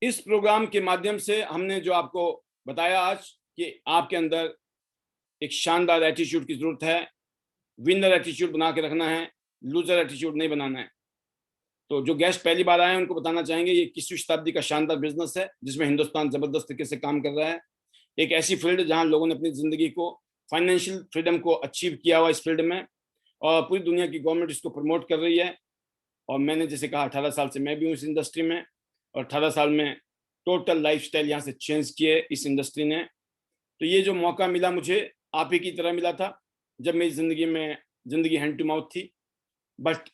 इस प्रोग्राम के माध्यम से हमने जो आपको बताया आज कि आपके अंदर एक शानदार एटीट्यूड की जरूरत है, विनर एटीट्यूड बना के रखना है, लूजर एटीट्यूड नहीं बनाना है। तो जो गेस्ट पहली बार आए हैं उनको बताना चाहेंगे ये 21वीं शताब्दी का शानदार बिजनेस है जिसमें हिंदुस्तान जबरदस्त तरीके से काम कर रहा है। एक ऐसी फील्ड जहां लोगों ने अपनी जिंदगी को, फाइनेंशियल फ्रीडम को अचीव किया हुआ इस फील्ड में, और पूरी दुनिया की गवर्नमेंट इसको प्रमोट कर रही है। और मैंने जैसे कहा 18 साल से मैं भी हूँ इस इंडस्ट्री में, और 18 साल में टोटल लाइफस्टाइल यहाँ से चेंज किए इस इंडस्ट्री ने। तो ये जो मौका मिला मुझे आप ही की तरह मिला था जब मेरी जिंदगी हैंड टू माउथ थी, बट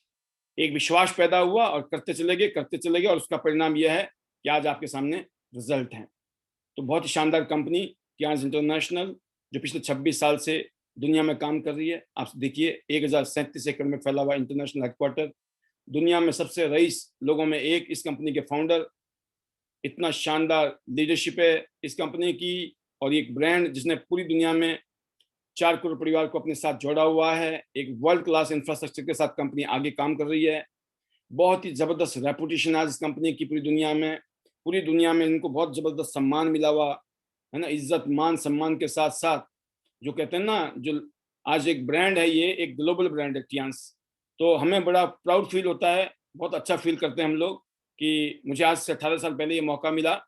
एक विश्वास पैदा हुआ और करते चले गए और उसका परिणाम यह है कि आज आपके सामने रिजल्ट हैं। तो बहुत ही शानदार कंपनी टियान्स इंटरनेशनल जो पिछले 26 साल से दुनिया में काम कर रही है। आप देखिए 1037 एकड़ में फैला हुआ इंटरनेशनल हेडक्वार्टर, दुनिया में सबसे रईस लोगों में एक इस कंपनी के फाउंडर, इतना शानदार लीडरशिप है इस कंपनी की, और एक ब्रांड जिसने पूरी दुनिया में 4 करोड़ परिवार को अपने साथ जोड़ा हुआ है। एक वर्ल्ड क्लास इंफ्रास्ट्रक्चर के साथ कंपनी आगे काम कर रही है। बहुत ही जबरदस्त रेपुटेशन है इस कंपनी की पूरी दुनिया में इनको बहुत जबरदस्त सम्मान मिला हुआ है ना, इज्जत मान सम्मान के साथ साथ जो कहते हैं ना, जो आज एक ब्रांड है, ये एक ग्लोबल ब्रांड है टियान्स। तो हमें बड़ा प्राउड फील होता है, बहुत अच्छा फील करते हैं हम लोग कि मुझे आज से 18 साल पहले ये मौका मिला,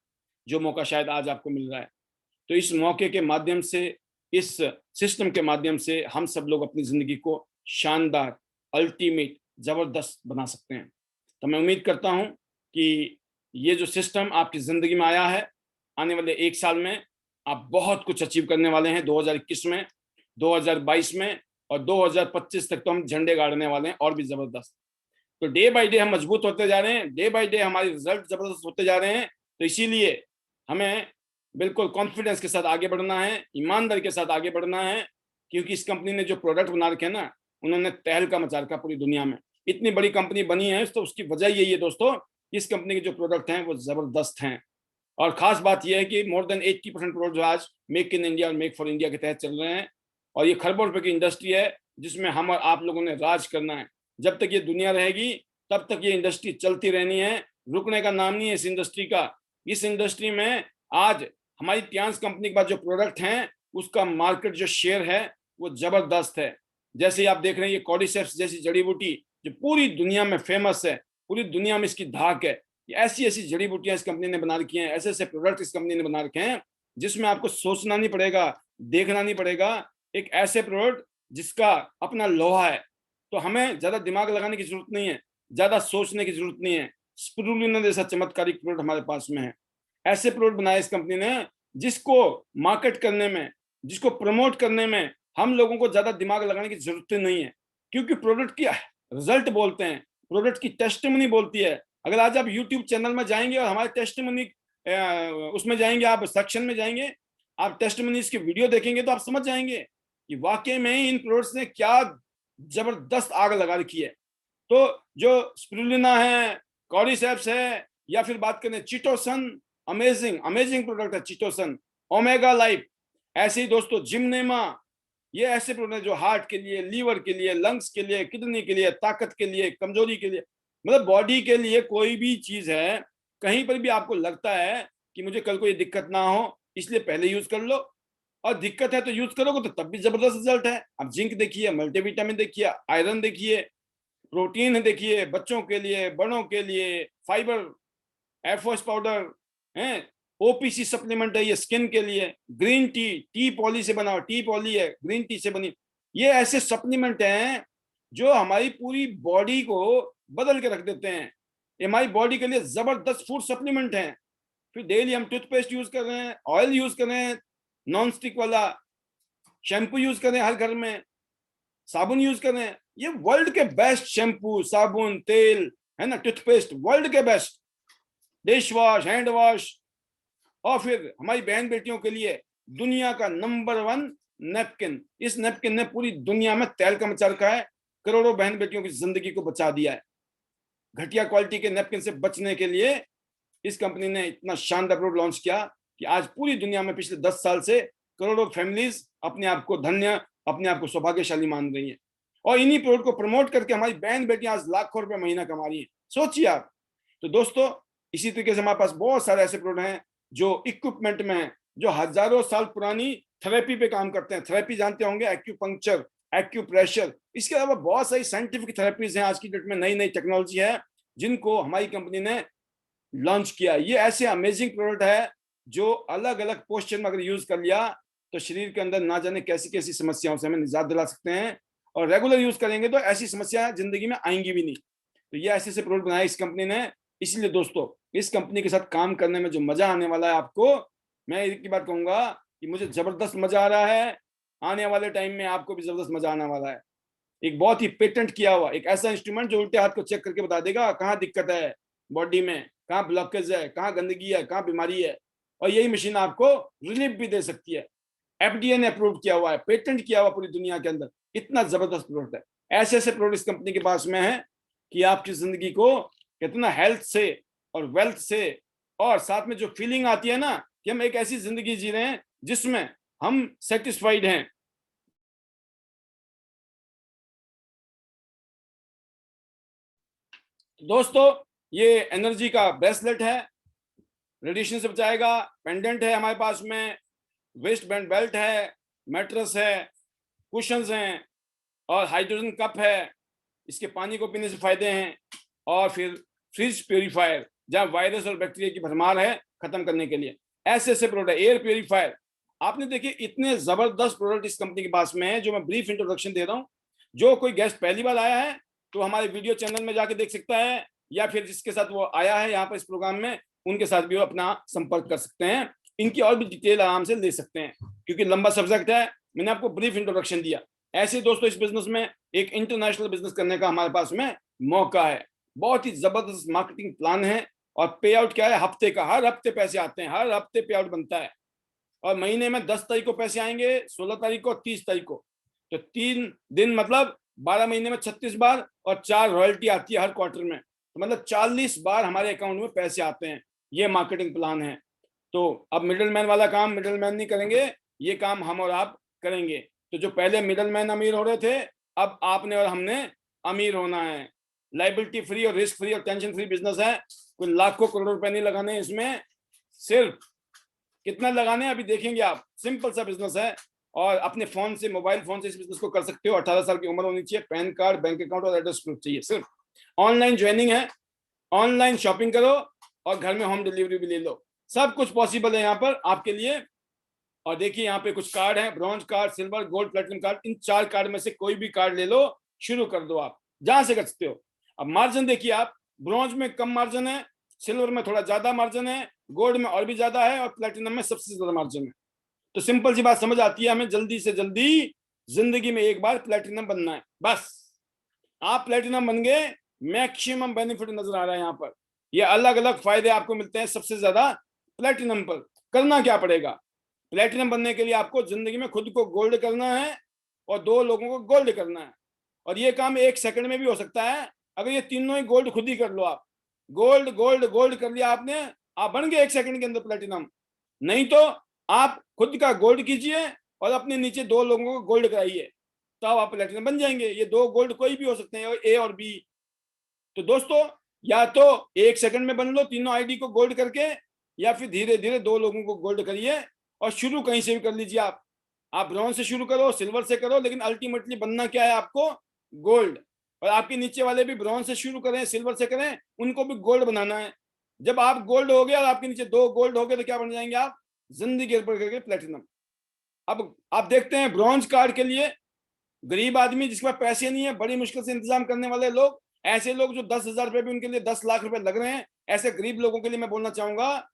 जो मौका शायद आज आपको मिल रहा है। तो इस मौके के माध्यम से, इस सिस्टम के माध्यम से हम सब लोग अपनी जिंदगी को शानदार, अल्टीमेट, जबरदस्त बना सकते हैं। तो मैं उम्मीद करता हूं कि ये जो सिस्टम आपकी जिंदगी में आया है, आने वाले 1 साल में आप बहुत कुछ अचीव करने वाले हैं। 2021 में, 2022 में और 2025 तक तो हम झंडे गाड़ने वाले हैं और भी जबरदस्त। तो डे बाय डे हम मजबूत होते जा रहे हैं, डे बाय डे हमारे रिजल्ट जबरदस्त होते जा रहे हैं। तो इसीलिए हमें बिल्कुल कॉन्फिडेंस के साथ आगे बढ़ना है, ईमानदारी के साथ आगे बढ़ना है, क्योंकि इस कंपनी ने जो प्रोडक्ट बना रखे हैं ना, उन्होंने तहलका मचा रखा पूरी दुनिया में। इतनी बड़ी कंपनी बनी है तो उसकी वजह यही है दोस्तों, इस कंपनी के जो प्रोडक्ट हैं वो जबरदस्त हैं। और खास बात यह है कि मोर देन 80% प्रोडक्ट जो आज मेक इन इंडिया और मेक फॉर इंडिया के तहत चल रहे हैं। और ये खरबों रुपए की इंडस्ट्री है जिसमें हम और आप लोगों ने राज करना है। जब तक ये दुनिया रहेगी तब तक ये इंडस्ट्री चलती रहनी है, रुकने का नाम नहीं है इस इंडस्ट्री का। इस इंडस्ट्री में आज हमारी टियान्स कंपनी के पास जो प्रोडक्ट हैं उसका मार्केट जो शेयर है वो जबरदस्त है। जैसे आप देख रहे हैं ये कॉर्डिसेप्स जैसी जड़ी बूटी जो पूरी दुनिया में फेमस है, पूरी दुनिया में इसकी धाक है। ऐसी ऐसी जड़ी बूटियां इस कंपनी ने बना रखी हैं, ऐसे ऐसे प्रोडक्ट इस कंपनी ने बना रखे हैं जिसमें आपको सोचना नहीं पड़ेगा, देखना नहीं पड़ेगा। एक ऐसे प्रोडक्ट जिसका अपना लोहा है, तो हमें ज्यादा दिमाग लगाने की जरूरत नहीं है, ज्यादा सोचने की जरूरत नहीं है। स्पिरुलिना जैसा चमत्कारिक प्रोडक्ट हमारे पास में है। ऐसे प्रोडक्ट बनाए इस कंपनी ने जिसको मार्केट करने में, जिसको प्रमोट करने में हम लोगों को ज्यादा दिमाग लगाने की जरूरत नहीं है, क्योंकि प्रोडक्ट की रिजल्ट बोलते हैं, प्रोडक्ट की टेस्टिमनी बोलती है। अगर आज आप यूट्यूब चैनल में जाएंगे और हमारे टेस्टिमनी उसमें जाएंगे, आप सेक्शन में जाएंगे, आप टेस्टिमनीज की वीडियो देखेंगे तो आप समझ जाएंगे कि वाकई में इन प्रोडक्ट्स ने क्या जबरदस्त आग लगा रखी है। तो जो स्पिरुलिना है, कॉर्डिसेप्स है, या फिर बात करें चिटोसन, अमेजिंग प्रोडक्ट है चिटोसन, ओमेगा लाइफ, ऐसे ही दोस्तों जिमनेमा, ये ऐसे प्रोडक्ट जो हार्ट के लिए, लीवर के लिए, लंग्स के लिए, किडनी के लिए, ताकत के लिए, कमजोरी के लिए, मतलब बॉडी के लिए कोई भी चीज है, कहीं पर भी आपको लगता है कि मुझे कल को ये दिक्कत ना हो इसलिए पहले यूज कर लो, और दिक्कत है तो यूज करोगे तो तब भी जबरदस्त रिजल्ट है। अब जिंक देखिए, मल्टीविटामिन देखिए, आयरन देखिए, प्रोटीन देखिए, बच्चों के लिए, बड़ों के लिए, फाइबर, एफओएस पाउडर है, ओपीसी सप्लीमेंट है ये स्किन के लिए, ग्रीन टी, टी पॉली से बना, टी पॉली है, ग्रीन टी से बनी, ये ऐसे सप्लीमेंट हैं जो हमारी पूरी बॉडी को बदल के रख देते हैं। ये हमारी बॉडी के लिए जबरदस्त फूड सप्लीमेंट हैं। फिर डेली हम टूथपेस्ट यूज कर रहे हैं, ऑयल यूज कर रहे हैं, नॉन स्टिक वाला शैम्पू यूज कर रहे हैं, हर घर में साबुन यूज कर रहे हैं, ये वर्ल्ड के बेस्ट शैम्पू, साबुन, तेल है ना, टूथपेस्ट वर्ल्ड के best, dish wash, hand wash, और फिर हमारी बहन बेटियों के लिए दुनिया का नंबर 1 नेपकिन। इस नेपकिन ने पूरी दुनिया में तहलका मचा रखा है, करोड़ों बहन बेटियों की जिंदगी को बचा दिया है। घटिया क्वालिटी के नेपकिन से बचने के लिए इस कंपनी ने इतना शानदार प्रोडक्ट लॉन्च किया कि आज पूरी दुनिया में पिछले 10 साल से करोड़ों फैमिलीज अपने आप को धन्य, अपने आप को सौभाग्यशाली मान रही हैं, और इन्हीं प्रोडक्ट को प्रमोट करके हमारी बहन बेटियां आज लाखों रुपए महीना कमा रही हैं। सोचिए आप। तो दोस्तों इसी तरीके से हमारे पास बहुत सारे ऐसे प्रोडक्ट हैं जो इक्विपमेंट में हैं, जो हजारों साल पुरानी थेरेपी पे काम करते हैं। थेरेपी जानते होंगे, एक्यूपंक्चर, एक्यूप्रेशर। इसके अलावा बहुत सारी साइंटिफिक थेरेपीज हैं आज की डेट में, नई नई टेक्नोलॉजी है जिनको हमारी कंपनी ने लॉन्च किया। ये ऐसे अमेजिंग प्रोडक्ट है जो अलग अलग पोस्चर में अगर यूज कर लिया तो शरीर के अंदर ना जाने कैसी कैसी समस्याओं से हमें निजात दिला सकते हैं, और रेगुलर यूज करेंगे तो ऐसी समस्या जिंदगी में आएंगी भी नहीं। तो ये ऐसे ऐसे प्रोडक्ट बनाए इस कंपनी ने। इसलिए दोस्तों, इस कंपनी के साथ काम करने में जो मजा आने वाला है आपको, मैं एक ही बात कहूंगा कि मुझे जबरदस्त मजा आ रहा है। आने वाले टाइम में आपको भी जबरदस्त मजा आने वाला है। एक बहुत ही पेटेंट किया हुआ एक ऐसा इंस्ट्रूमेंट जो उल्टे हाथ को चेक करके बता देगा कहाँ दिक्कत है बॉडी में, कहाँ ब्लॉकेज है, कहाँ गंदगी है, कहाँ बीमारी है, और यही मशीन आपको रिलीफ भी दे सकती है। एफडीए ने अप्रूव किया हुआ है, पेटेंट किया हुआ पूरी दुनिया के अंदर। इतना जबरदस्त प्रोडक्ट है। ऐसे ऐसे प्रोडक्ट इस कंपनी के पास में है कि आपकी जिंदगी को कितना हेल्थ से और वेल्थ से, और साथ में जो फीलिंग आती है ना कि हम एक ऐसी जिंदगी जी रहे हैं जिसमें हम सेटिस्फाइड हैं। दोस्तों, ये एनर्जी का ब्रेसलेट है, रेडिएशन से बचाएगा। पेंडेंट है हमारे पास में, वेस्ट बैंड बेल्ट है, मैट्रेस है, कुशंस हैं, और हाइड्रोजन कप है। इसके पानी को पीने से फायदे हैं। और फिर फ्रिज प्योरीफायर, जहां वायरस और बैक्टीरिया की भरमार है खत्म करने के लिए। ऐसे ऐसे प्रोडक्ट, एयर प्योरीफायर। आपने देखिए इतने जबरदस्त प्रोडक्ट इस कंपनी के पास में है जो मैं ब्रीफ इंट्रोडक्शन दे रहा हूँ। जो कोई गेस्ट पहली बार आया है तो हमारे वीडियो चैनल में जाके देख सकता है, या फिर जिसके साथ वो आया है यहाँ पर इस प्रोग्राम में उनके साथ भी वो अपना संपर्क कर सकते हैं। इनकी और भी डिटेल आराम से ले सकते हैं क्योंकि लंबा सब्जेक्ट है। मैंने आपको ब्रीफ इंट्रोडक्शन दिया। ऐसे दोस्तों, इस बिजनेस में एक इंटरनेशनल बिजनेस करने का हमारे पास में मौका है। बहुत ही जबरदस्त मार्केटिंग प्लान है। और पे आउट क्या है, हफ्ते का, हर हफ्ते पैसे आते हैं, हर हफ्ते पे आउट बनता है। और महीने में 10 तारीख को पैसे आएंगे, 16 तारीख को, 30 तारीख को। तो 3 दिन मतलब 12 महीने में 36 बार, और 4 रॉयल्टी आती है हर क्वार्टर में। तो मतलब 40 बार हमारे अकाउंट में पैसे आते हैं। ये मार्केटिंग प्लान है। तो अब मिडलमैन वाला काम मिडलमैन नहीं करेंगे, ये काम हम और आप करेंगे। तो जो पहले मिडलमैन अमीर हो रहे थे, अब आपने और हमने अमीर होना है। लाइबिलिटी फ्री और रिस्क फ्री और टेंशन फ्री बिजनेस है। कोई लाखों करोड़ों रुपए नहीं लगाने इसमें, सिर्फ कितना लगाने अभी देखेंगे आप। सिंपल सा बिजनेस है और अपने फोन से, मोबाइल फोन से इस बिजनेस को कर सकते हो। 18 साल की उम्र होनी चाहिए, पैन कार्ड, बैंक अकाउंट और एड्रेस प्रूफ चाहिए। सिर्फ ऑनलाइन ज्वाइनिंग है, ऑनलाइन शॉपिंग करो और घर में होम डिलीवरी भी ले लो। सब कुछ पॉसिबल है यहाँ पर आपके लिए। और देखिए यहाँ पे कुछ कार्ड है, bronze card, silver, gold, platinum card. इन 4 कार्ड में से कोई भी कार्ड ले लो, शुरू कर दो, आप जहां से कर सकते हो। अब मार्जिन देखिए आप, ब्रॉन्ज में कम मार्जिन है, सिल्वर में थोड़ा ज्यादा मार्जिन है, गोल्ड में और भी ज्यादा है, और प्लेटिनम में सबसे ज्यादा मार्जिन है। तो सिंपल सी बात समझ आती है हमें, जल्दी से जल्दी जिंदगी में एक बार प्लेटिनम बनना है। बस आप प्लेटिनम बन गए, मैक्सिमम बेनिफिट नजर आ रहा है यहाँ पर। ये अलग अलग फायदे आपको मिलते हैं सबसे ज्यादा प्लेटिनम पर। करना क्या पड़ेगा? प्लेटिनम बनने के लिए आपको जिंदगी में खुद को गोल्ड करना है और 2 लोगों को गोल्ड करना है। और ये काम 1 सेकंड में भी हो सकता है अगर ये तीनों ही गोल्ड खुद ही कर लो आप। गोल्ड गोल्ड गोल्ड कर लिया आपने, आप बन गए 1 सेकंड के अंदर प्लेटिनम। नहीं तो आप खुद का गोल्ड कीजिए और अपने नीचे 2 लोगों को गोल्ड कराइए, तो आप प्लेटिनम बन जाएंगे। ये 2 गोल्ड कोई भी हो सकते हैं, ए और बी। तो दोस्तों, या तो 1 सेकंड में बन लो तीनों आईडी को गोल्ड करके, या फिर धीरे धीरे 2 लोगों को गोल्ड करिए। और शुरू कहीं से भी कर लीजिए आप ब्रॉन्ज से शुरू करो, सिल्वर से करो, लेकिन अल्टीमेटली बनना क्या है आपको? गोल्ड। और आपके नीचे वाले भी ब्रॉन्ज से शुरू करें, सिल्वर से करें, उनको भी गोल्ड बनाना है। जब आप गोल्ड हो गए और आपके नीचे 2 गोल्ड हो गए तो क्या बन जाएंगे आप? जिंदगी भर करके प्लेटिनम। अब आप देखते हैं ब्रॉन्ज कार्ड के लिए गरीब आदमी जिसके पास पैसे नहीं है, बड़ी मुश्किल से इंतजाम करने वाले लोग, ऐसे लोग जो 10,000 रुपए भी उनके लिए 10 लाख रुपए लग रहे हैं, ऐसे गरीब लोगों के लिए मैं बोलना चाहूंगा,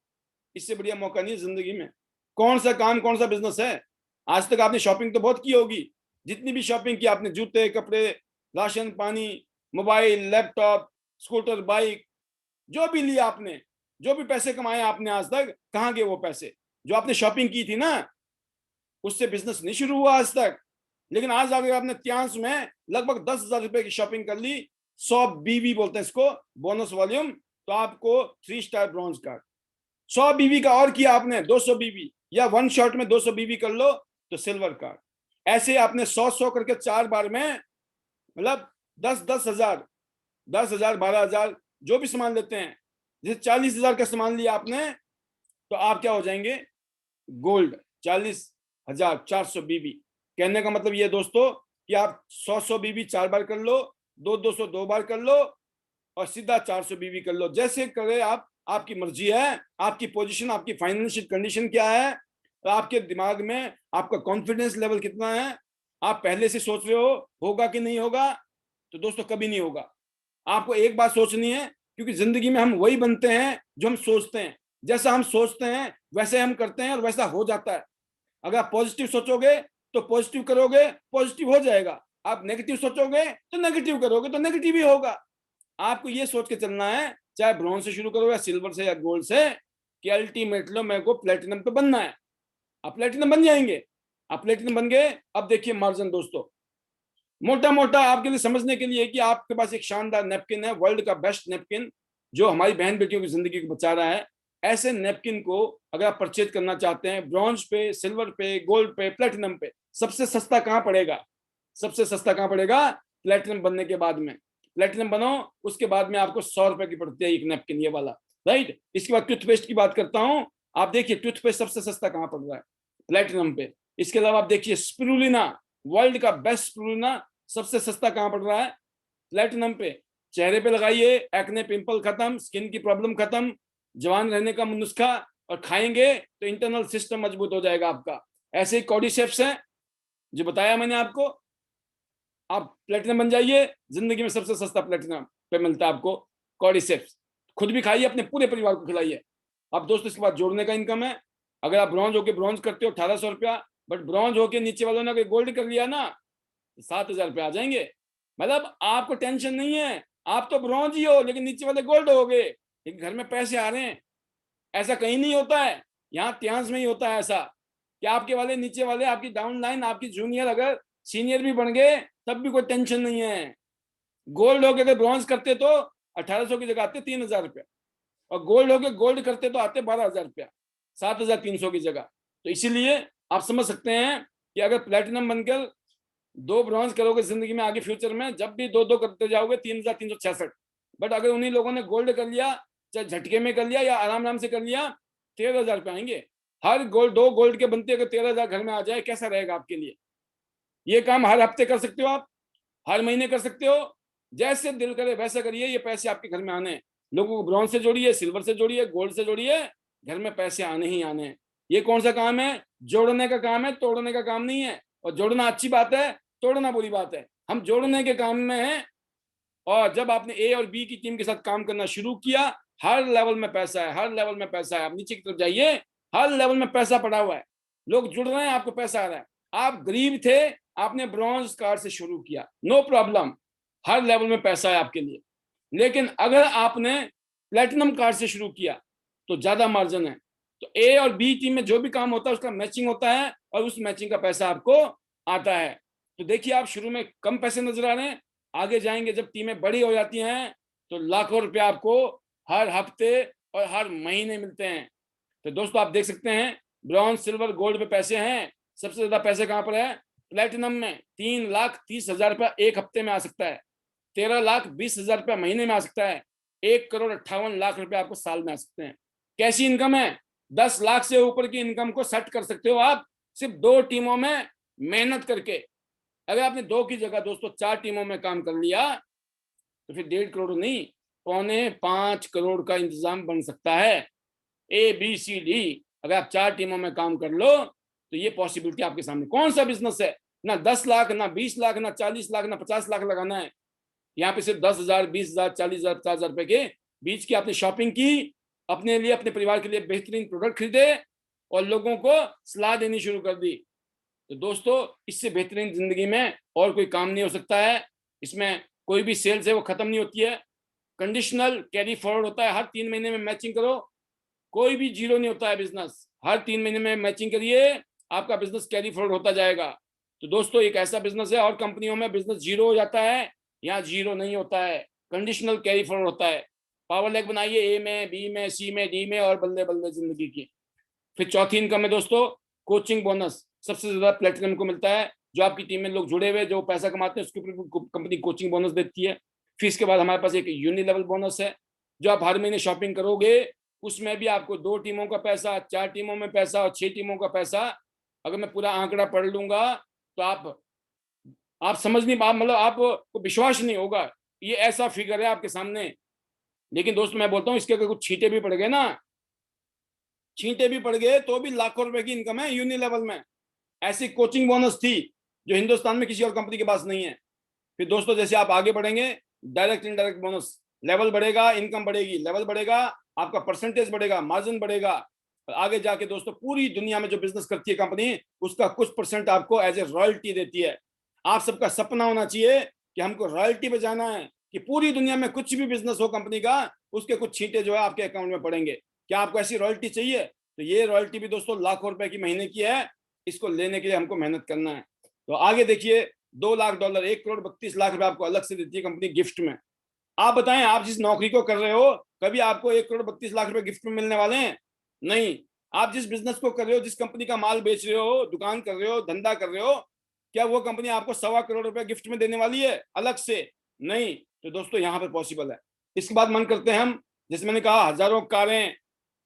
इससे बढ़िया मौका नहीं है जिंदगी में। कौन सा काम, कौन सा बिजनेस है? आज तक आपने शॉपिंग तो बहुत की होगी। जितनी भी शॉपिंग की आपने, जूते, कपड़े, राशन पानी, मोबाइल, लैपटॉप, स्कूटर, बाइक, जो भी लिया आपने, जो भी पैसे कमाए आपने आज तक, कहाँ गए वो पैसे? जो आपने शॉपिंग की थी ना, उससे बिजनेस नहीं शुरू हुआ आज तक। लेकिन आज अगर आपने त्यांश में लगभग 10,000 रुपए की शॉपिंग कर ली, 100 बीवी बोलते हैं इसको, बोनस वॉल्यूम, तो आपको 3 स्टार ब्रॉन्ज कार्ड। 100 बीवी का और किया आपने 200 बीवी, या 1 शॉट में 200 बीवी कर लो तो सिल्वर कार्ड। ऐसे आपने 100 करके 4 बार में, मतलब 10,000, 12,000, जो भी सामान लेते हैं, जैसे 40,000 का सामान लिया आपने तो आप क्या हो जाएंगे, गोल्ड 40,400 बीबी। कहने का मतलब ये दोस्तों कि आप 100 बीबी 4 बार कर लो, 200 2 बार कर लो और सीधा 400 बीबी कर लो, जैसे करे आप, आपकी मर्जी है। आपकी पोजीशन, आपकी फाइनेंशियल कंडीशन क्या है, आपके दिमाग में आपका कॉन्फिडेंस लेवल कितना है, आप पहले से सोच रहे हो होगा कि नहीं होगा, तो दोस्तों कभी नहीं होगा। आपको एक बात सोचनी है, क्योंकि जिंदगी में हम वही बनते हैं जो हम सोचते हैं। जैसा हम सोचते हैं वैसे हम करते हैं और वैसा हो जाता है। अगर आप पॉजिटिव सोचोगे तो पॉजिटिव करोगे, पॉजिटिव हो जाएगा। आप नेगेटिव सोचोगे तो नेगेटिव करोगे तो नेगेटिव ही होगा। आपको ये सोच के चलना है, चाहे ब्रॉन्ज से शुरू करो या सिल्वर से या गोल्ड से, कि अल्टीमेटली मेरे को प्लेटिनम पे बनना है। आप प्लेटिनम बन जाएंगे। आप प्लेटिनम बन गए, अब देखिए मार्जिन दोस्तों, मोटा मोटा आपके लिए समझने के लिए कि आपके पास एक शानदार नेपकिन है, वर्ल्ड का बेस्ट नेपकिन, जो हमारी बहन बेटियों की जिंदगी को बचा रहा है। ऐसे नेपकिन को अगर आप परचेज करना चाहते हैं, ब्रॉन्ज पे, सिल्वर पे, गोल्ड पे, प्लेटिनम पे, सबसे सस्ता कहाँ पड़ेगा? सबसे सस्ता कहाँ पड़ेगा? प्लेटिनम बनने के बाद में। प्लेटिनम बनो, उसके बाद में आपको 100 रुपए की पड़ती है एक नेपकिन, ये वाला, राइट। इसके बाद टूथपेस्ट की बात करता हूं। आप देखिए टूथपेस्ट सबसे सस्ता कहाँ पड़ रहा है? प्लेटिनम पे। इसके अलावा आप देखिए स्पिरुलिना, वर्ल्ड का बेस्ट स्पिरुलिना, सबसे सस्ता कहाँ पड़ रहा है? प्लेटिनम पे। चेहरे पे लगाइए, एक्ने पिंपल खत्म, स्किन की प्रॉब्लम खत्म, जवान रहने का नुस्खा, और खाएंगे तो इंटरनल सिस्टम मजबूत हो जाएगा आपका। ऐसे ही कॉर्डिसेप्स है जो बताया मैंने आपको, आप प्लेटिनम बन जाइए। जिंदगी में सबसे सस्ता प्लेटिनम पे मिलता है आपको कॉर्डिसेप्स। खुद भी खाइए, अपने पूरे परिवार को खिलाइए। अब दोस्तों इसके बाद जोड़ने का इनकम है। अगर आप ब्रॉन्ज होके ब्रॉन्ज करते हो 1800 रुपया, बट ब्रॉन्ज होके नीचे वालों ने अगर गोल्ड कर लिया ना, 7,000 रुपये आ जाएंगे। मतलब आपको टेंशन नहीं है, आप तो ब्रॉन्ज ही हो लेकिन नीचे वाले गोल्ड हो गए, लेकिन घर में पैसे आ रहे हैं। ऐसा कहीं नहीं होता है, यहाँ इतिहास में ही होता है ऐसा, कि आपके वाले नीचे वाले, आपकी डाउन लाइन, आपकी जूनियर अगर सीनियर भी बन गए तब भी कोई टेंशन नहीं है। गोल्ड होके अगर ब्रॉन्ज करते तो 1800 की जगह आते 3,000 रुपया, और गोल्ड होके गोल्ड करते तो आते 12,000 रुपया, 7,300 की जगह। तो इसीलिए आप समझ सकते हैं कि अगर प्लेटिनम बनकर 2 ब्रॉन्ज करोगे जिंदगी में, आगे फ्यूचर में जब भी 2 2 करते जाओगे 3,366। बट अगर उन्हीं लोगों ने गोल्ड कर लिया, चाहे झटके में कर लिया या आराम आराम से कर लिया, 13,000 रुपये आएंगे। हर गोल्ड 2 गोल्ड के बनते अगर 13,000 घर में आ जाए, कैसा रहेगा आपके लिए? ये काम हर हफ्ते कर सकते हो आप, हर महीने कर सकते हो, जैसे दिल करे वैसा करिए। ये पैसे आपके घर में आने हैं। लोगों को ब्रॉन्ज से जोड़िए, सिल्वर से जोड़िए, गोल्ड से जोड़िए, घर में पैसे आने ही आने हैं। ये कौन सा काम है? जोड़ने का काम है, तोड़ने का काम नहीं है। और जोड़ना अच्छी बात है, तोड़ना बुरी बात है। हम जोड़ने के काम में हैं। और जब आपने ए और बी की टीम के साथ काम करना शुरू किया, हर लेवल में पैसा है, हर लेवल में पैसा है। आप नीचे की तरफ जाइए, हर लेवल में पैसा पड़ा हुआ है, लोग जुड़ रहे हैं, आपको पैसा आ रहा है। आप गरीब थे, आपने ब्रॉन्ज कार्ड से शुरू किया, नो प्रॉब्लम, हर लेवल में पैसा है आपके लिए। लेकिन अगर आपने प्लेटिनम कार्ड से शुरू किया तो ज्यादा मार्जिन है। तो ए और बी टीम में जो भी काम होता है उसका मैचिंग होता है, और उस मैचिंग का पैसा आपको आता है। तो देखिए आप शुरू में कम पैसे नजर आ रहे हैं, आगे जाएंगे जब टीमें बड़ी हो जाती हैं तो लाखों रुपए आपको हर हफ्ते और हर महीने मिलते हैं। तो दोस्तों आप देख सकते हैं, ब्रॉन्ज सिल्वर गोल्ड पे पैसे हैं, सबसे ज्यादा पैसे कहाँ पर है? प्लेटिनम में। 3,30,000 रुपया एक हफ्ते में आ सकता है, 13,20,000 रुपया महीने में आ सकता है, 1,58,00,000 रुपया आपको साल में आ सकते हैं। कैसी इनकम है? 10 लाख से ऊपर की इनकम को सेट कर सकते हो आप सिर्फ 2 टीमों में मेहनत करके। अगर आपने 2 की जगह दोस्तों 4 टीमों में काम कर लिया तो फिर 1.5 करोड़ नहीं, 4.25 करोड़ का इंतजाम बन सकता है। ABCD, अगर आप 4 टीमों में काम कर लो तो ये पॉसिबिलिटी आपके सामने। कौन सा बिजनेस है? ना 10 लाख, ना 20 लाख, ना 40 लाख, ना 50 लाख लगाना है। यहाँ पे सिर्फ 10,000, 20,000, 40,000, 50,000 रुपए के बीच की आपने शॉपिंग की, अपने लिए, अपने परिवार के लिए बेहतरीन प्रोडक्ट खरीदे और लोगों को सलाह देनी शुरू कर दी। तो दोस्तों इससे बेहतरीन जिंदगी में और कोई काम नहीं हो सकता है। इसमें कोई भी सेल्स है वो खत्म नहीं होती है, कंडीशनल कैरी फॉरवर्ड होता है। हर 3 महीने में मैचिंग करो, कोई भी जीरो नहीं होता है बिजनेस। हर 3 महीने में मैचिंग करिए, आपका बिजनेस कैरी फॉरवर्ड होता जाएगा। तो दोस्तों एक ऐसा बिजनेस है, और कंपनियों में बिजनेस जीरो हो जाता है, यहाँ जीरो नहीं होता है, कंडीशनल कैरी फॉरवर्ड होता है। पावर लेग बनाइए ए में, बी में, सी में, डी में, और बल्ले बल्ले जिंदगी की। फिर चौथी इनकम है दोस्तों कोचिंग बोनस। सबसे ज्यादा प्लेटिनम को मिलता है। जो आपकी टीम में लोग जुड़े हुए जो पैसा कमाते हैं उसके ऊपर कंपनी कोचिंग बोनस देती है। फिर इसके बाद हमारे पास एक यूनि लेवल बोनस है, जो आप हर महीने शॉपिंग करोगे, उसमें भी आपको 2 टीमों का पैसा, 4 टीमों में पैसा और 6 टीमों का पैसा, अगर मैं पूरा आंकड़ा पढ़ लूंगा तो आप समझ नहीं पा, मतलब आपको विश्वास नहीं होगा। ये ऐसा फिगर है आपके सामने। लेकिन दोस्त मैं बोलता हूँ, इसके अगर कुछ छींटे भी पड़ गए ना, छींटे भी पड़ गए तो भी लाखों रुपए की इनकम है यूनि लेवल में। ऐसी कोचिंग बोनस थी जो हिंदुस्तान में किसी और कंपनी के पास नहीं है। फिर दोस्तों जैसे आप आगे बढ़ेंगे, डायरेक्ट इनडायरेक्ट बोनस लेवल बढ़ेगा, इनकम बढ़ेगी, लेवल बढ़ेगा, आपका परसेंटेज बढ़ेगा, मार्जिन बढ़ेगा। और आगे जाके दोस्तों पूरी दुनिया में जो बिजनेस करती है कंपनी, उसका कुछ परसेंट आपको एज ए रॉयल्टी देती है। आप सबका सपना होना चाहिए कि हमको रॉयल्टी पे जाना है, कि पूरी दुनिया में कुछ भी बिजनेस हो कंपनी का, उसके कुछ छींटे जो है आपके अकाउंट में पड़ेंगे। क्या आपको ऐसी रॉयल्टी चाहिए? तो ये रॉयल्टी भी दोस्तों लाखों रुपए की महीने की है। इसको लेने के लिए हमको मेहनत करना है। तो आगे देखिए, $2 लाख, 1 करोड़ 32 लाख रुपए आपको अलग से देती है कंपनी गिफ्ट में। आप बताएं, आप जिस नौकरी को कर रहे हो, कभी आपको 1 करोड़ 32 लाख रुपए गिफ्ट में मिलने वाले हैं? नहीं। आप जिस बिजनेस को कर रहे हो, जिस कंपनी का माल बेच रहे हो, दुकान कर रहे हो, धंधा कर रहे हो, क्या वो कंपनी आपको ₹1.25 करोड़ रुपए गिफ्ट में देने वाली है अलग से? नहीं। तो दोस्तों यहाँ पर पॉसिबल है। इसके बाद मन करते हैं हम, जैसे मैंने कहा, हजारों कारें,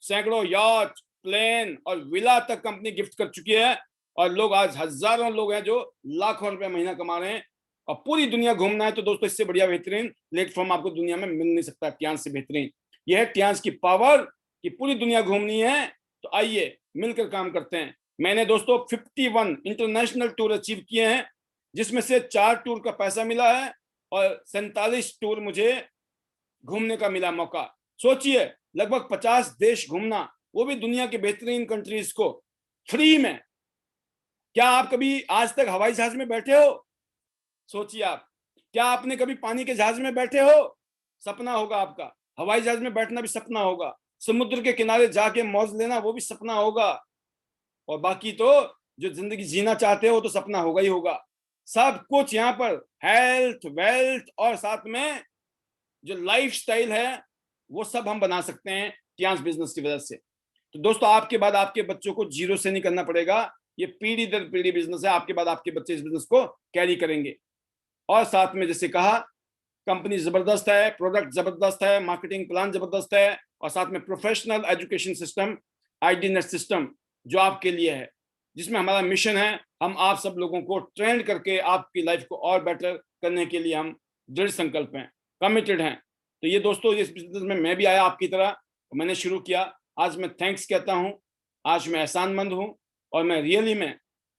सैकड़ों याच, प्लेन और विला तक कंपनी गिफ्ट कर चुकी है। और लोग आज हजारों लोग हैं जो लाखों रुपए महीना कमा रहे हैं। और पूरी दुनिया घूमना है तो दोस्तों इससे बढ़िया बेहतरीन प्लेटफॉर्म आपको दुनिया में मिल नहीं सकता टियांस से बेहतरीन। यह है टियांस की पावर कि पूरी दुनिया घूमनी है तो आइए मिलकर काम करते हैं। मैंने दोस्तों 51 इंटरनेशनल टूर अचीव किए हैं, जिसमें से 4 टूर का पैसा मिला है और 47 टूर मुझे घूमने का मिला मौका। सोचिए, लगभग 50 देश घूमना, वो भी दुनिया के बेहतरीन कंट्रीज को फ्री में। क्या आप कभी आज तक हवाई जहाज में बैठे हो? सोचिए आप। क्या आपने कभी पानी के जहाज में बैठे हो? सपना होगा आपका। हवाई जहाज में बैठना भी सपना होगा। समुद्र के किनारे जाके मौज लेना, वो भी सपना होगा। और बाकी तो जो जिंदगी जीना चाहते हो तो सपना होगा ही होगा। सब कुछ यहाँ पर, हेल्थ, वेल्थ और साथ में जो लाइफस्टाइल है, वो सब हम बना सकते हैं टियांस बिजनेस की वजह से। तो दोस्तों आपके बाद आपके बच्चों को जीरो से नहीं करना पड़ेगा। ये पीढ़ी दर पीढ़ी बिजनेस है। आपके बाद आपके बच्चे इस बिजनेस को कैरी करेंगे। और साथ में जैसे कहा, कंपनी जबरदस्त है, प्रोडक्ट जबरदस्त है, मार्केटिंग प्लान जबरदस्त है, और साथ में प्रोफेशनल एजुकेशन सिस्टम, आईडीनेट सिस्टम जो आपके लिए है, जिसमें हमारा मिशन है हम आप सब लोगों को ट्रेंड करके आपकी लाइफ को और बेटर करने के लिए हम दृढ़ संकल्प हैं, कमिटेड हैं। तो ये दोस्तों, इस बिजनेस में मैं भी आया आपकी तरह, मैंने शुरू किया। आज मैं थैंक्स कहता हूँ, आज मैं एहसानमंद हूँ। और मैं रियली में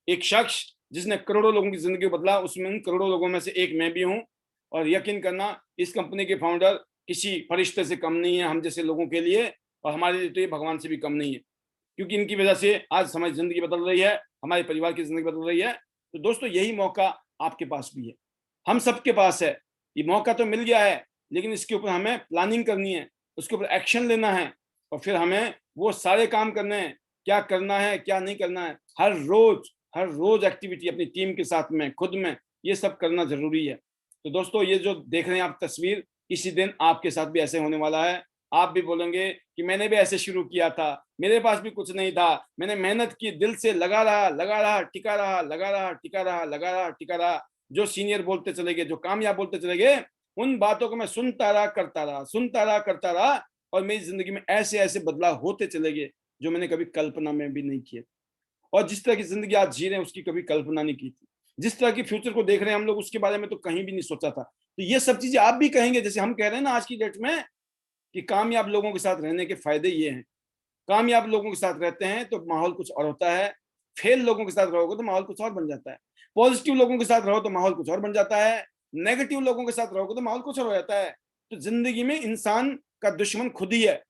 एक शख्स जिसने करोड़ों लोगों की जिंदगी बदला, उसमें उन करोड़ों लोगों में से एक मैं भी हूँ। और यकीन करना, इस कंपनी के फाउंडर किसी फरिश्ते से कम नहीं है हम जैसे लोगों के लिए, और हमारे लिए तो ये भगवान से भी कम नहीं है, क्योंकि इनकी वजह से आज हमारी जिंदगी बदल रही है, हमारे परिवार की जिंदगी बदल रही है। तो दोस्तों यही मौका आपके पास भी है, हम सबके पास है। ये मौका तो मिल गया है, लेकिन इसके ऊपर हमें प्लानिंग करनी है, उसके ऊपर एक्शन लेना है, और फिर हमें वो सारे काम करने हैं, क्या करना है क्या नहीं करना है। हर रोज एक्टिविटी अपनी टीम के साथ में, खुद में, ये सब करना जरूरी है। तो दोस्तों ये जो देख रहे हैं आप तस्वीर, इसी दिन आपके साथ भी ऐसे होने वाला है। आप भी बोलेंगे कि मैंने भी ऐसे शुरू किया था, मेरे पास भी कुछ नहीं था, मैंने मेहनत की, दिल से लगा रहा, टिका रहा, लगा रहा, टिका रहा, लगा रहा, टिका रहा। जो सीनियर बोलते चले गए, जो कामयाब बोलते चले गए, उन बातों को मैं सुनता रहा, करता रहा, सुनता रहा, करता रहा, और मेरी जिंदगी में ऐसे ऐसे बदलाव होते चले गए जो मैंने कभी कल्पना में भी नहीं किए। और जिस तरह की जिंदगी आज जी रहे हैं, उसकी कभी कल्पना नहीं की थी। जिस तरह की फ्यूचर को देख रहे हैं हम लोग, उसके बारे में तो कहीं भी नहीं सोचा था। तो ये सब चीजें आप भी कहेंगे, जैसे हम कह रहे हैं ना आज की डेट में, कि कामयाब लोगों के साथ रहने के फायदे ये हैं। कामयाब लोगों के साथ रहते हैं तो माहौल कुछ और होता है, फेल लोगों के साथ रहोगे तो माहौल कुछ और बन जाता है, पॉजिटिव लोगों के साथ रहो तो माहौल कुछ और बन जाता है, नेगेटिव लोगों के साथ रहोगे तो माहौल कुछ और हो जाता है। तो जिंदगी में इंसान का दुश्मन खुद ही है।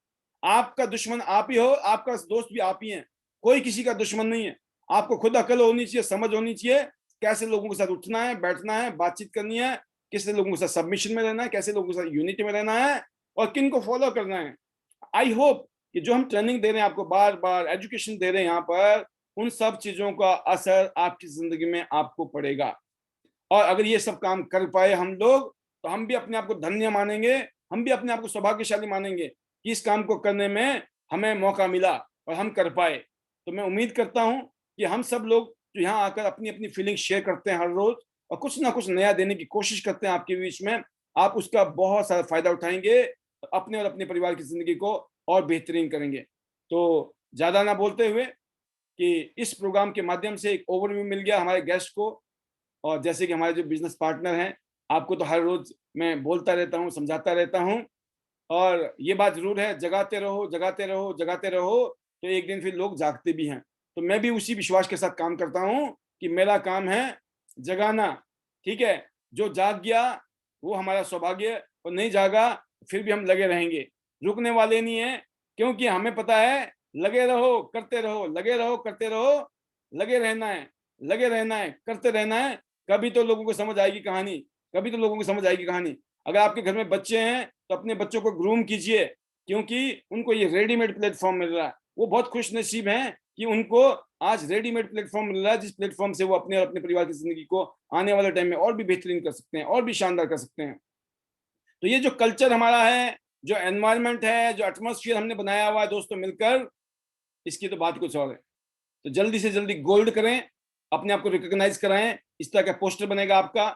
आपका दुश्मन आप ही हो, आपका दोस्त भी आप ही है, कोई किसी का दुश्मन नहीं है। आपको खुद अकल होनी चाहिए, समझ होनी चाहिए, कैसे लोगों के साथ उठना है, बैठना है, बातचीत करनी है, कैसे लोगों के साथ सबमिशन में रहना है, कैसे लोगों के साथ यूनिटी में रहना है, और किन को फॉलो करना है। आई होप कि जो हम ट्रेनिंग दे रहे हैं आपको, बार बार एजुकेशन दे रहे हैं यहाँ पर, उन सब चीजों का असर आपकी जिंदगी में आपको पड़ेगा। और अगर ये सब काम कर पाए हम लोग, तो हम भी अपने आप को धन्य मानेंगे, हम भी अपने आप को सौभाग्यशाली मानेंगे कि इस काम को करने में हमें मौका मिला और हम कर पाए। तो मैं उम्मीद करता हूँ कि हम सब लोग जो यहाँ आकर अपनी अपनी फीलिंग शेयर करते हैं हर रोज, और कुछ ना कुछ नया देने की कोशिश करते हैं आपके बीच में, आप उसका बहुत सारा फायदा उठाएंगे। अपने और अपने परिवार की जिंदगी को और बेहतरीन करेंगे। तो ज्यादा ना बोलते हुए कि इस प्रोग्राम के माध्यम से एक ओवरव्यू मिल गया हमारे गेस्ट को, और जैसे कि हमारे जो बिजनेस पार्टनर हैं, आपको तो हर रोज मैं बोलता रहता हूँ, समझाता रहता हूँ, और ये बात जरूर है, जगाते रहो जगाते रहो जगाते रहो, तो एक दिन फिर लोग जागते भी हैं। तो मैं भी उसी विश्वास के साथ काम करता हूँ कि मेरा काम है जगाना, ठीक है। जो जाग गया वो हमारा सौभाग्य, और नहीं जागा फिर भी हम लगे रहेंगे, रुकने वाले नहीं है, क्योंकि हमें पता है लगे रहो करते रहो, लगे रहो करते रहो, लगे रहना है, लगे रहना है, करते रहना है। कभी तो लोगों को समझ आएगी कहानी, कभी तो लोगों को समझ आएगी कहानी। अगर आपके घर में बच्चे हैं तो अपने बच्चों को ग्रूम कीजिए, क्योंकि उनको ये रेडीमेड प्लेटफॉर्म मिल रहा है। वो बहुत खुश नसीब हैं कि उनको आज रेडीमेड प्लेटफॉर्म मिल रहा है, जिस प्लेटफॉर्म से वो अपने और अपने परिवार की जिंदगी को आने वाले टाइम में और भी बेहतरीन कर सकते हैं, और भी शानदार कर सकते हैं। तो ये जो कल्चर हमारा है, जो एनवायरनमेंट है, जो एटमॉस्फेयर हमने बनाया हुआ है दोस्तों मिलकर, इसकी तो बात कुछ और है। तो जल्दी से जल्दी गोल्ड करें, अपने आप को रिकॉग्नाइज कराएं, इस तरह का पोस्टर बनेगा आपका।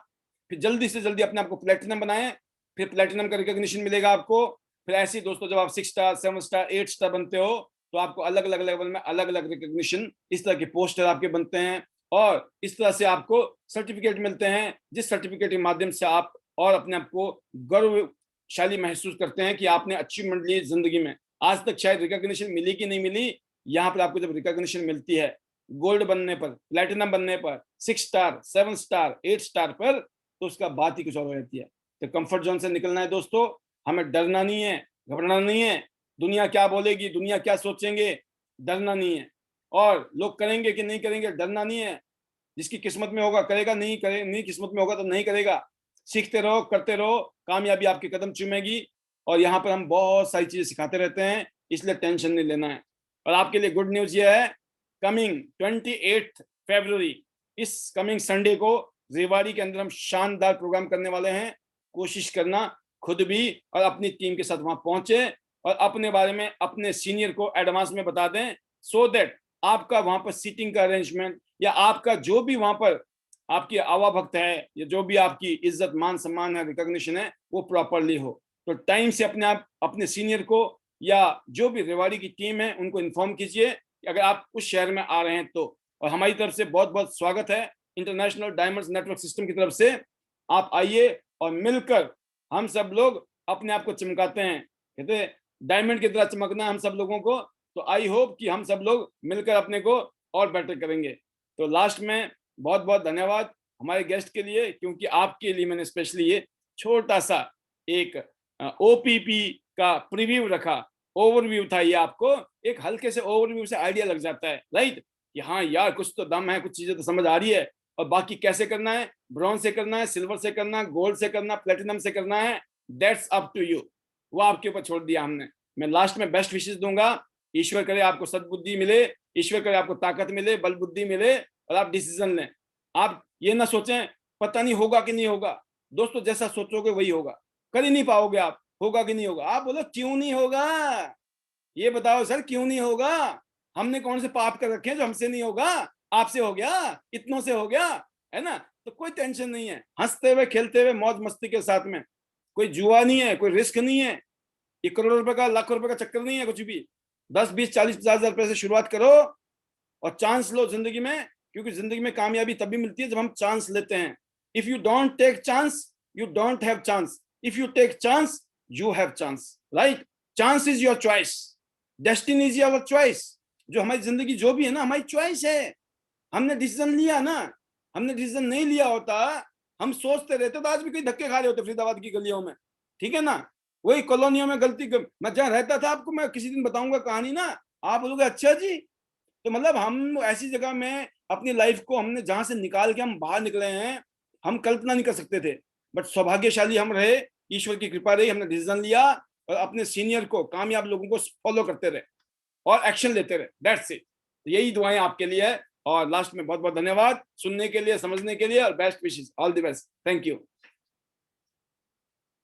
फिर जल्दी से जल्दी अपने आप को प्लेटिनम बनाएं, फिर प्लेटिनम का रिकॉग्निशन मिलेगा आपको। फिर ऐसे ही दोस्तों, जब आप 6 स्टार 7 स्टार 8 स्टार बनते हो, तो आपको अलग अलग लेवल में अलग अलग रिकॉग्निशन, इस तरह के पोस्टर आपके बनते हैं, और इस तरह से आपको सर्टिफिकेट मिलते हैं, जिस सर्टिफिकेट के माध्यम से आप और अपने आप को गौरवशाली महसूस करते हैं कि आपने अचीवमेंट ली जिंदगी में। आज तक शायद रिकॉग्निशन मिली कि नहीं मिली, यहाँ पर आपको जब रिकॉग्निशन मिलती है गोल्ड बनने पर, प्लेटिनम बनने पर, 6 स्टार 7 स्टार 8 स्टार पर, तो उसका बात ही कुछ और हो जाती है। तो कंफर्ट जोन से निकलना है दोस्तों, हमें डरना नहीं है, घबराना नहीं है। दुनिया क्या बोलेगी, दुनिया क्या सोचेंगे, डरना नहीं है। और लोग करेंगे कि नहीं करेंगे, डरना नहीं है। जिसकी किस्मत में होगा करेगा, नहीं करे, नहीं किस्मत में होगा तो नहीं करेगा। सीखते रहो, करते रहो, कामयाबी आपके कदम चूमेगी। और यहाँ पर हम बहुत सारी चीजें सिखाते रहते हैं, इसलिए टेंशन नहीं लेना है। और आपके लिए गुड न्यूज ये है, कमिंग 28 फरवरी, इस कमिंग संडे को रेवाड़ी के अंदर हम शानदार प्रोग्राम करने वाले हैं। कोशिश करना खुद भी और अपनी टीम के साथ वहां पहुंचे, और अपने बारे में अपने सीनियर को एडवांस में बता दें, सो दैट आपका वहां पर सीटिंग का अरेंजमेंट, या आपका जो भी वहां पर आपकी आवाभक्त है, या जो भी आपकी इज्जत मान सम्मान है, रिकॉग्निशन है, वो प्रॉपरली हो। तो टाइम से अपने आप अपने सीनियर को, या जो भी रेवाड़ी की टीम है, उनको इन्फॉर्म कीजिए कि अगर आप उस शहर में आ रहे हैं तो। और हमारी तरफ से बहुत बहुत स्वागत है, इंटरनेशनल डायमंड्स नेटवर्क सिस्टम की तरफ से। आप आइए और मिलकर हम सब लोग अपने आप को चमकाते हैं, कहते डायमंड की तरह चमकना है हम सब लोगों को। तो आई होप कि हम सब लोग मिलकर अपने को और बेटर करेंगे। तो लास्ट में बहुत बहुत धन्यवाद हमारे गेस्ट के लिए, क्योंकि आपके लिए मैंने स्पेशली ये छोटा सा एक ओपीपी का प्रीव्यू रखा, ओवरव्यू था ये। आपको एक हल्के से ओवरव्यू से आइडिया लग जाता है, राइट, कि हाँ यार कुछ तो दम है, कुछ चीजें तो समझ आ रही है। और बाकी कैसे करना है, ब्रॉन्ज से करना है, सिल्वर से करना है, गोल्ड से करना, प्लेटिनम से करना है, दैट्स अप टू यू, वो आपके ऊपर छोड़ दिया हमने। मैं लास्ट में बेस्ट विशेष दूंगा, ईश्वर करे आपको सद्बुद्धि मिले, ईश्वर करे आपको ताकत मिले, बल बुद्धि मिले, और आप डिसीजन लें। आप ये ना सोचें पता नहीं होगा कि नहीं होगा। दोस्तों जैसा सोचोगे वही होगा, कर ही नहीं पाओगे आप, होगा कि नहीं होगा। आप बोलो क्यों नहीं होगा, ये बताओ सर क्यों नहीं होगा। हमने कौन से पाप कर रखे हैं जो हमसे नहीं होगा, आपसे हो गया, इतनों से हो गया, है ना। तो कोई टेंशन नहीं है, हंसते हुए खेलते हुए मौज मस्ती के साथ में। कोई जुआ नहीं है, कोई रिस्क नहीं है, 1 करोड़ रुपए का, लाखों रुपए का चक्कर नहीं है कुछ भी। 10 20 40 50 हजार रुपए से शुरुआत करो और चांस लो जिंदगी में, क्योंकि जिंदगी में कामयाबी तभी मिलती है जब हम चांस लेते हैं। If you don't take chance you don't have chance, if you take chance you have chance, right. Chance is your choice, destiny is your choice. जो हमारी जिंदगी जो भी है ना, हमारी चॉइस है। हमने डिसीजन लिया ना, हमने डिसीजन नहीं लिया होता, हम सोचते रहते तो आज भी कोई धक्के खा रहे होते फरीदाबाद की गलियों में, ठीक है ना। वही कॉलोनियों में गलती मैं जहाँ रहता था, आपको मैं किसी दिन बताऊंगा कहानी ना, आप बोलोगे अच्छा जी। तो मतलब हम ऐसी जगह में अपनी लाइफ को हमने जहां से निकाल के हम बाहर निकले हैं, हम कल्पना नहीं कर सकते थे। बट सौभाग्यशाली हम रहे, ईश्वर की कृपा रही, हमने डिसीजन लिया और अपने सीनियर को, कामयाब लोगों को फॉलो करते रहे और एक्शन लेते रहे, दैट्स इट। यही दुआएं आपके लिए है। और लास्ट में बहुत बहुत धन्यवाद सुनने के लिए, समझने के लिए, और best wishes, all the best, thank you.